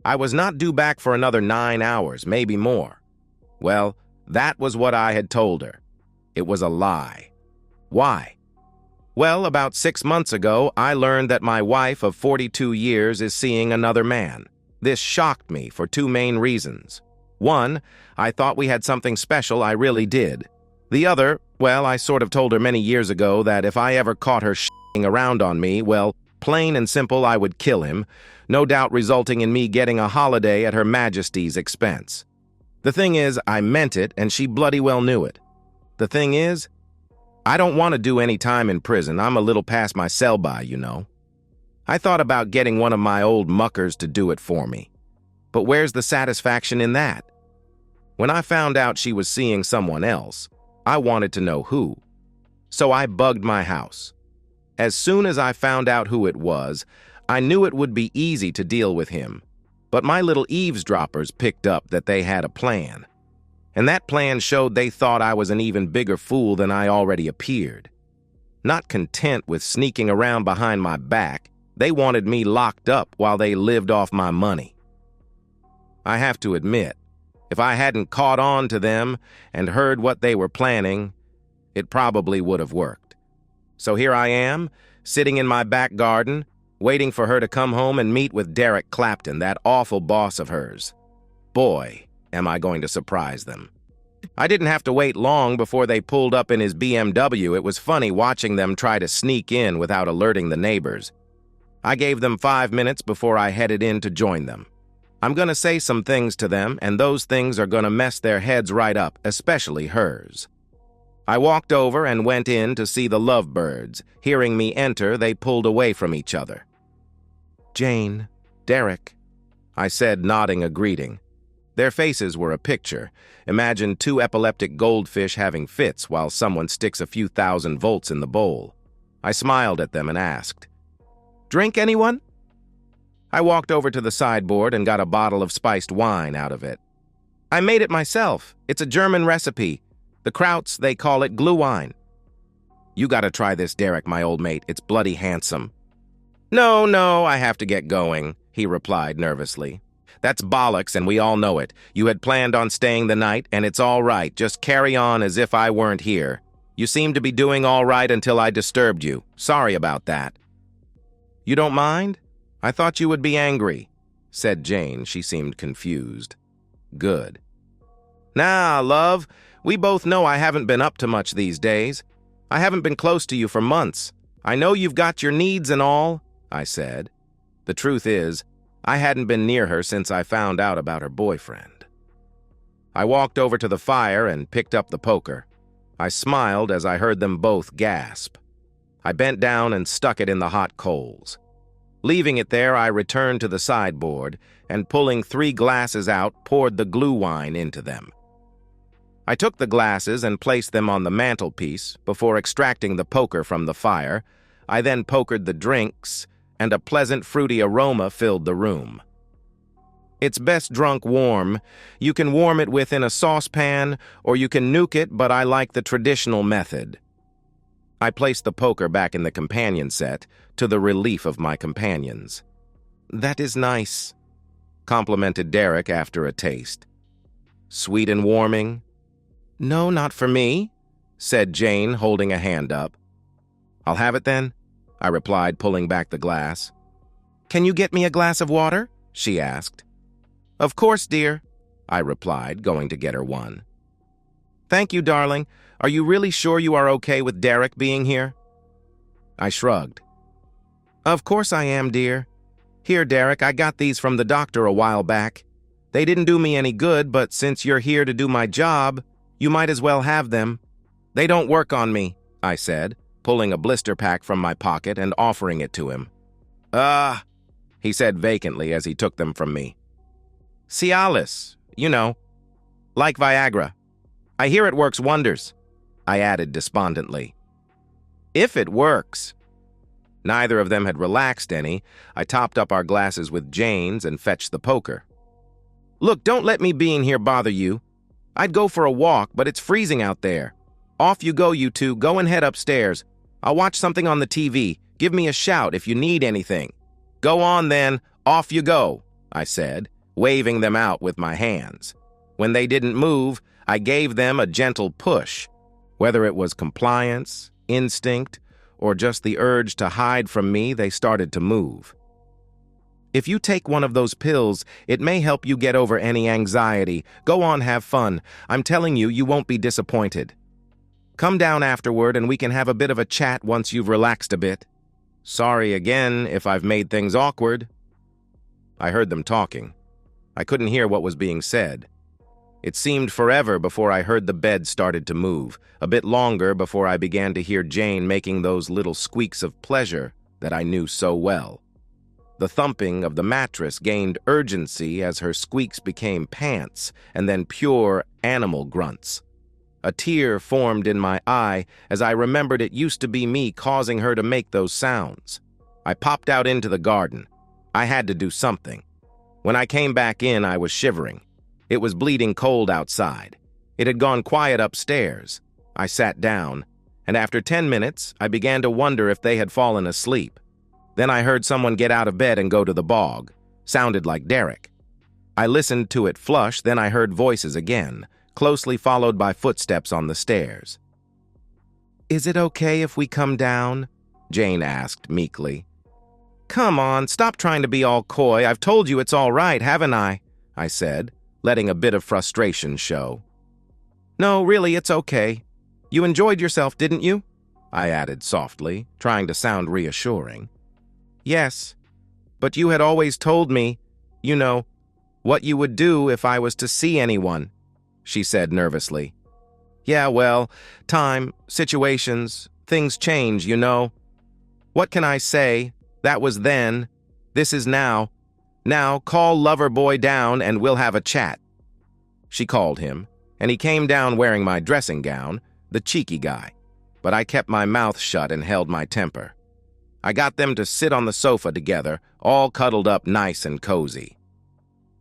I was not due back for another 9 hours, maybe more. Well, that was what I had told her. It was a lie. Why? Well, about 6 months ago, I learned that my wife of 42 years is seeing another man. This shocked me for two main reasons. One, I thought we had something special, I really did. The other, well, I sort of told her many years ago that if I ever caught her s***ing around on me, well, plain and simple, I would kill him, no doubt resulting in me getting a holiday at Her Majesty's expense. The thing is, I meant it, and she bloody well knew it. The thing is, I don't want to do any time in prison. I'm a little past my sell-by, you know. I thought about getting one of my old muckers to do it for me. But where's the satisfaction in that? When I found out she was seeing someone else, I wanted to know who. So I bugged my house. As soon as I found out who it was, I knew it would be easy to deal with him. But my little eavesdroppers picked up that they had a plan. And that plan showed they thought I was an even bigger fool than I already appeared. Not content with sneaking around behind my back, they wanted me locked up while they lived off my money. I have to admit, if I hadn't caught on to them and heard what they were planning, it probably would have worked. So here I am, sitting in my back garden, waiting for her to come home and meet with Derek Clapton, that awful boss of hers. Boy, am I going to surprise them. I didn't have to wait long before they pulled up in his BMW. It was funny watching them try to sneak in without alerting the neighbors. I gave them 5 minutes before I headed in to join them. I'm going to say some things to them, and those things are going to mess their heads right up, especially hers. I walked over and went in to see the lovebirds. Hearing me enter, they pulled away from each other. "Jane, Derek," I said, nodding a greeting. Their faces were a picture. Imagine two epileptic goldfish having fits while someone sticks a few thousand volts in the bowl. I smiled at them and asked, "Drink, anyone?" I walked over to the sideboard and got a bottle of spiced wine out of it. "I made it myself. It's a German recipe. The Krauts, they call it glühwein." "You gotta try this, Derek, my old mate. It's bloody handsome." No, I have to get going," he replied nervously. "That's bollocks, and we all know it. You had planned on staying the night, and it's all right. Just carry on as if I weren't here. You seemed to be doing all right until I disturbed you. Sorry about that." "You don't mind? I thought you would be angry," said Jane. She seemed confused. "Good." "Nah, love, we both know I haven't been up to much these days. I haven't been close to you for months. I know you've got your needs and all," I said. The truth is, I hadn't been near her since I found out about her boyfriend. I walked over to the fire and picked up the poker. I smiled as I heard them both gasp. I bent down and stuck it in the hot coals. Leaving it there, I returned to the sideboard and, pulling 3 glasses out, poured the glühwein into them. I took the glasses and placed them on the mantelpiece before extracting the poker from the fire. I then pokered the drinks, and a pleasant fruity aroma filled the room. It's best drunk warm. You can warm it within a saucepan, or you can nuke it, but I like the traditional method. I placed the poker back in the companion set, to the relief of my companions. "That is nice," complimented Derek after a taste. "Sweet and warming?" "No, not for me," said Jane, holding a hand up. "I'll have it then," I replied, pulling back the glass. "Can you get me a glass of water?" she asked. "Of course, dear," I replied, going to get her one. "Thank you, darling. Are you really sure you are okay with Derek being here?" I shrugged. "Of course I am, dear. Here, Derek, I got these from the doctor a while back. They didn't do me any good, but since you're here to do my job, you might as well have them." "They don't work on me," I said, pulling a blister pack from my pocket and offering it to him. He said vacantly as he took them from me. "Cialis, you know, like Viagra. I hear it works wonders," I added despondently. "If it works." Neither of them had relaxed any. I topped up our glasses with Jane's and fetched the poker. "Look, don't let me being here bother you. I'd go for a walk, but it's freezing out there. Off you go, you two. Go and head upstairs. I'll watch something on the TV. Give me a shout if you need anything. Go on then. Off you go." I said, waving them out with my hands. When they didn't move, I gave them a gentle push. Whether it was compliance, instinct, or just the urge to hide from me, they started to move. If you take one of those pills, it may help you get over any anxiety. Go on, have fun. I'm telling you, you won't be disappointed. Come down afterward and we can have a bit of a chat once you've relaxed a bit. Sorry again if I've made things awkward. I heard them talking. I couldn't hear what was being said. It seemed forever before I heard the bed started to move, a bit longer before I began to hear Jane making those little squeaks of pleasure that I knew so well. The thumping of the mattress gained urgency as her squeaks became pants and then pure animal grunts. A tear formed in my eye as I remembered it used to be me causing her to make those sounds. I popped out into the garden. I had to do something. When I came back in, I was shivering. It was bleeding cold outside. It had gone quiet upstairs. I sat down, and after 10 minutes, I began to wonder if they had fallen asleep. Then I heard someone get out of bed and go to the bog. Sounded like Derek. I listened to it flush, then I heard voices again, closely followed by footsteps on the stairs. "Is it okay if we come down?" Jane asked meekly. "Come on, stop trying to be all coy. I've told you it's all right, haven't I?" I said, letting a bit of frustration show. "No, really, it's okay. You enjoyed yourself, didn't you?" I added softly, trying to sound reassuring. "Yes, but you had always told me, what you would do if I was to see anyone," she said nervously. "Yeah, well, time, situations, things change, What can I say? That was then. This is now. Now, call lover boy down and we'll have a chat." She called him, and he came down wearing my dressing gown, the cheeky guy. But I kept my mouth shut and held my temper. I got them to sit on the sofa together, all cuddled up nice and cozy.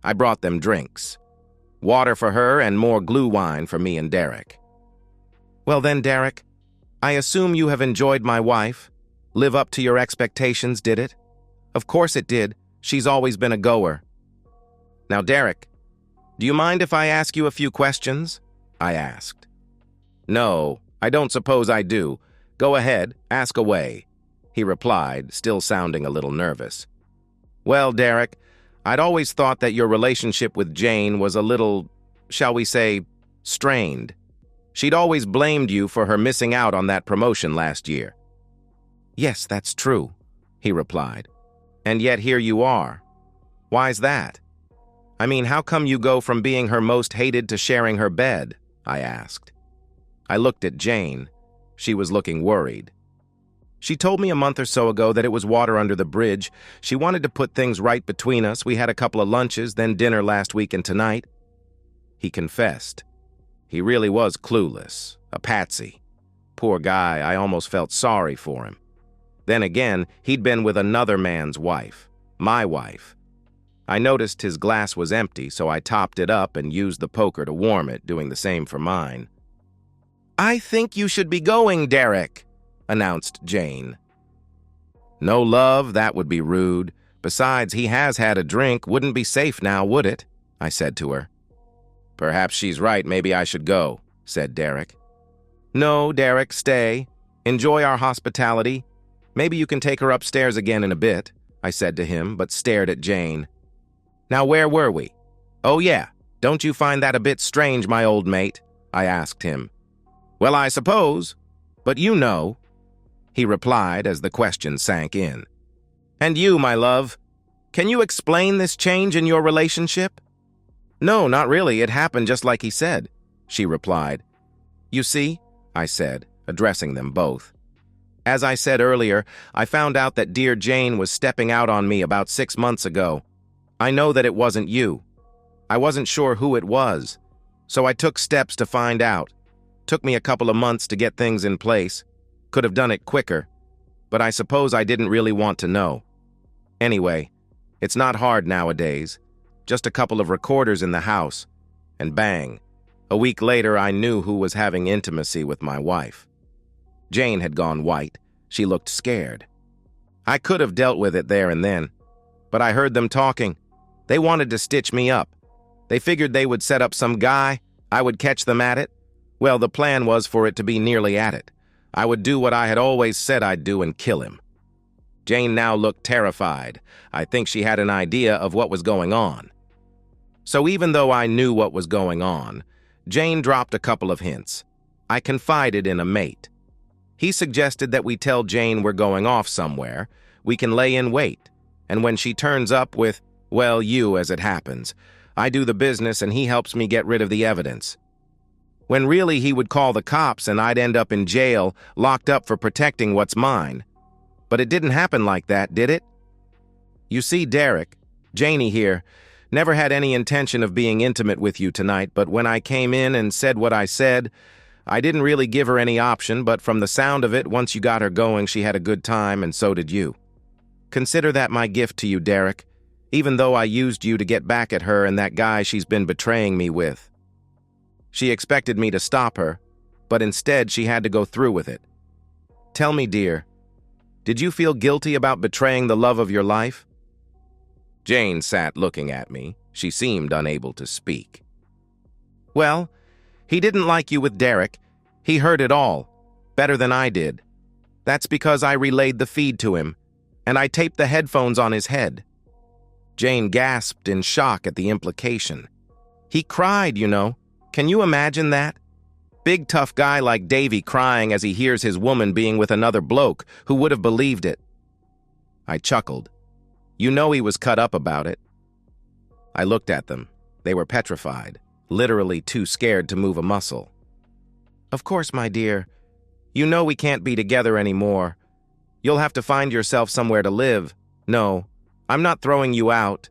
I brought them drinks. Water for her and more glue wine for me and Derek. "Well then, Derek, I assume you have enjoyed my wife. Live up to your expectations, did it?" "Of course it did. She's always been a goer." "Now, Derek, do you mind if I ask you a few questions?" I asked. "No, I don't suppose I do. Go ahead, ask away," he replied, still sounding a little nervous. "Well, Derek, I'd always thought that your relationship with Jane was a little, shall we say, strained. She'd always blamed you for her missing out on that promotion last year." "Yes, that's true," he replied. "And yet here you are. Why's that? I mean, how come you go from being her most hated to sharing her bed?" I asked. I looked at Jane. She was looking worried. "She told me a month or so ago that it was water under the bridge. She wanted to put things right between us. We had a couple of lunches, then dinner last week and tonight." He confessed. He really was clueless, a patsy. Poor guy, I almost felt sorry for him. Then again, he'd been with another man's wife, my wife. I noticed his glass was empty, so I topped it up and used the poker to warm it, doing the same for mine. "I think you should be going, Derek," announced Jane. "No love, that would be rude. Besides, he has had a drink. Wouldn't be safe now, would it?" I said to her. "Perhaps she's right. Maybe I should go," said Derek. "No, Derek, stay. Enjoy our hospitality. Maybe you can take her upstairs again in a bit," I said to him, but stared at Jane. "Now, where were we? Oh, yeah. Don't you find that a bit strange, my old mate?" I asked him. "Well, I suppose. But you know," he replied as the question sank in. "And you, my love, can you explain this change in your relationship?" "No, not really. It happened just like he said," she replied. "You see," I said, addressing them both. "As I said earlier, I found out that dear Jane was stepping out on me about 6 months ago. I know that it wasn't you. I wasn't sure who it was, so I took steps to find out. Took me a couple of months to get things in place. Could have done it quicker, but I suppose I didn't really want to know. Anyway, it's not hard nowadays. Just a couple of recorders in the house, and bang. A week later, I knew who was having intimacy with my wife." Jane had gone white. She looked scared. I could have dealt with it there and then, but I heard them talking. They wanted to stitch me up. They figured they would set up some guy, I would catch them at it. Well, the plan was for it to be nearly at it. I would do what I had always said I'd do and kill him. Jane now looked terrified. I think she had an idea of what was going on. So even though I knew what was going on, Jane dropped a couple of hints. I confided in a mate. He suggested that we tell Jane we're going off somewhere. We can lay in wait. And when she turns up with, well, you as it happens, I do the business and he helps me get rid of the evidence. When really he would call the cops and I'd end up in jail, locked up for protecting what's mine. But it didn't happen like that, did it? You see, Derek, Janie here, never had any intention of being intimate with you tonight, but when I came in and said what I said, I didn't really give her any option, but from the sound of it, once you got her going, she had a good time, and so did you. Consider that my gift to you, Derek, even though I used you to get back at her and that guy she's been betraying me with. She expected me to stop her, but instead she had to go through with it. Tell me, dear, did you feel guilty about betraying the love of your life? Jane sat looking at me. She seemed unable to speak. Well, he didn't like you with Derek. He heard it all, better than I did. That's because I relayed the feed to him, and I taped the headphones on his head. Jane gasped in shock at the implication. He cried, you know. Can you imagine that? Big tough guy like Davy crying as he hears his woman being with another bloke. Who would have believed it? I chuckled. You know he was cut up about it. I looked at them. They were petrified, literally too scared to move a muscle. Of course, my dear. You know we can't be together anymore. You'll have to find yourself somewhere to live. No, I'm not throwing you out,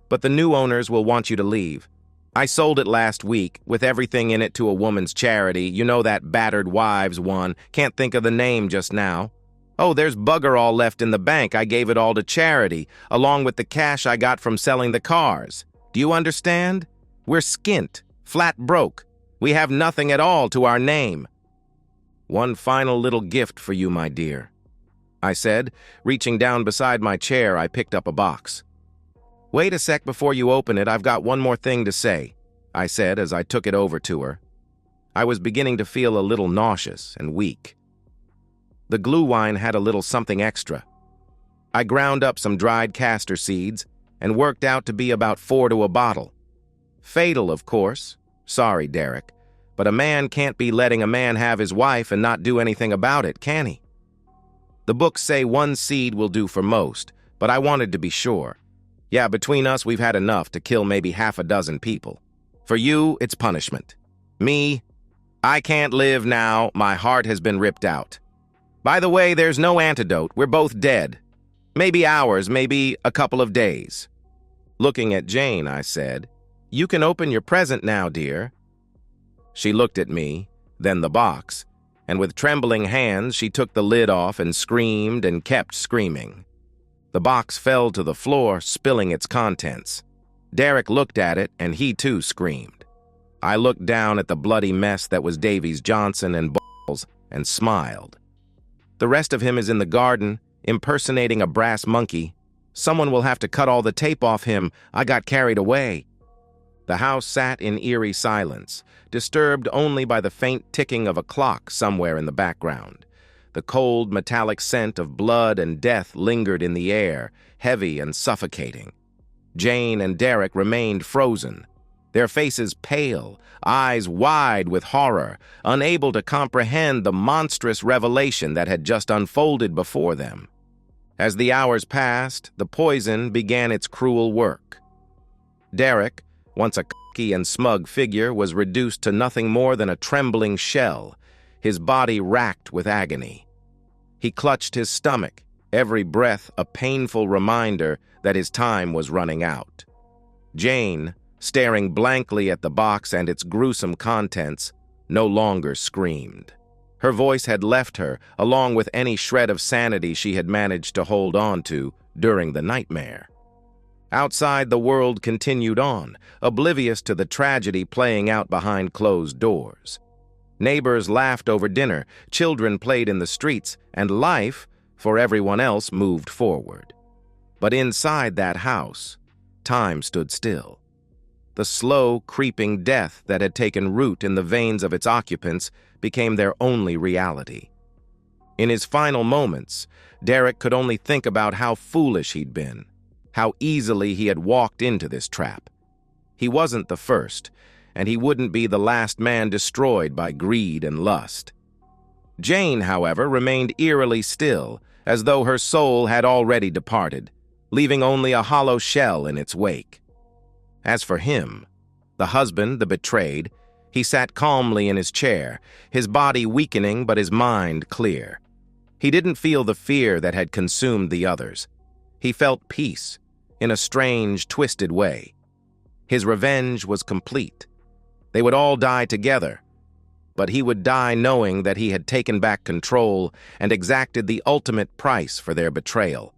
but the new owners will want you to leave. I sold it last week, with everything in it to a woman's charity. You know that battered wives one. Can't think of the name just now. Oh, there's bugger all left in the bank. I gave it all to charity, along with the cash I got from selling the cars. Do you understand? We're skint, flat broke. We have nothing at all to our name. One final little gift for you, my dear, I said. Reaching down beside my chair, I picked up a box. Wait a sec before you open it. I've got one more thing to say, I said as I took it over to her. I was beginning to feel a little nauseous and weak. The glue wine had a little something extra. I ground up some dried castor seeds and worked out to be about 4 to a bottle. Fatal, of course. Sorry, Derek, but a man can't be letting a man have his wife and not do anything about it, can he? The books say 1 seed will do for most, but I wanted to be sure. Yeah, between us, we've had enough to kill maybe half a dozen people. For you, it's punishment. Me, I can't live now. My heart has been ripped out. By the way, there's no antidote. We're both dead. Maybe hours, maybe a couple of days. Looking at Jane, I said, You can open your present now, dear. She looked at me, then the box, and with trembling hands, she took the lid off and screamed and kept screaming. The box fell to the floor, spilling its contents. Derek looked at it, and he too screamed. I looked down at the bloody mess that was Davies Johnson and balls and smiled. The rest of him is in the garden, impersonating a brass monkey. Someone will have to cut all the tape off him. I got carried away. The house sat in eerie silence, disturbed only by the faint ticking of a clock somewhere in the background. The cold, metallic scent of blood and death lingered in the air, heavy and suffocating. Jane and Derek remained frozen, their faces pale, eyes wide with horror, unable to comprehend the monstrous revelation that had just unfolded before them. As the hours passed, the poison began its cruel work. Derek, once a cocky and smug figure, was reduced to nothing more than a trembling shell, his body racked with agony. He clutched his stomach, every breath a painful reminder that his time was running out. Jane, staring blankly at the box and its gruesome contents, no longer screamed. Her voice had left her, along with any shred of sanity she had managed to hold on to during the nightmare. Outside, the world continued on, oblivious to the tragedy playing out behind closed doors. Neighbors laughed over dinner, children played in the streets, and life, for everyone else, moved forward. But inside that house, time stood still. The slow, creeping death that had taken root in the veins of its occupants became their only reality. In his final moments, Derek could only think about how foolish he'd been, how easily he had walked into this trap. He wasn't the first, and he wouldn't be the last man destroyed by greed and lust. Jane, however, remained eerily still, as though her soul had already departed, leaving only a hollow shell in its wake. As for him, the husband, the betrayed, he sat calmly in his chair, his body weakening but his mind clear. He didn't feel the fear that had consumed the others. He felt peace, in a strange, twisted way. His revenge was complete. They would all die together, but he would die knowing that he had taken back control and exacted the ultimate price for their betrayal.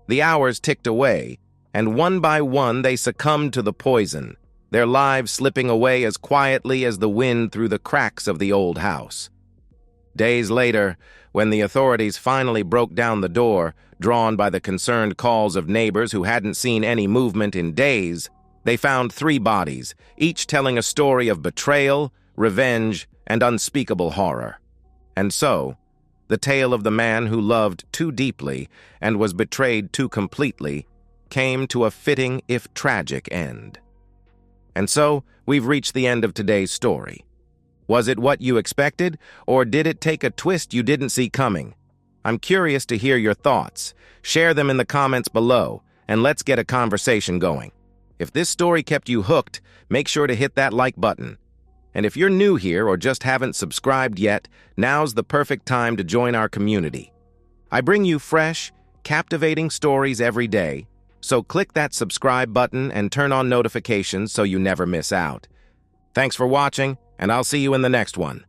The hours ticked away, and one by one they succumbed to the poison, their lives slipping away as quietly as the wind through the cracks of the old house. Days later, when the authorities finally broke down the door, drawn by the concerned calls of neighbors who hadn't seen any movement in days, they found 3 bodies, each telling a story of betrayal, revenge, and unspeakable horror. And so, the tale of the man who loved too deeply and was betrayed too completely came to a fitting, if tragic, end. And so, we've reached the end of today's story. Was it what you expected, or did it take a twist you didn't see coming? I'm curious to hear your thoughts. Share them in the comments below, and let's get a conversation going. If this story kept you hooked, make sure to hit that like button. And if you're new here or just haven't subscribed yet, now's the perfect time to join our community. I bring you fresh, captivating stories every day, so click that subscribe button and turn on notifications so you never miss out. Thanks for watching, and I'll see you in the next one.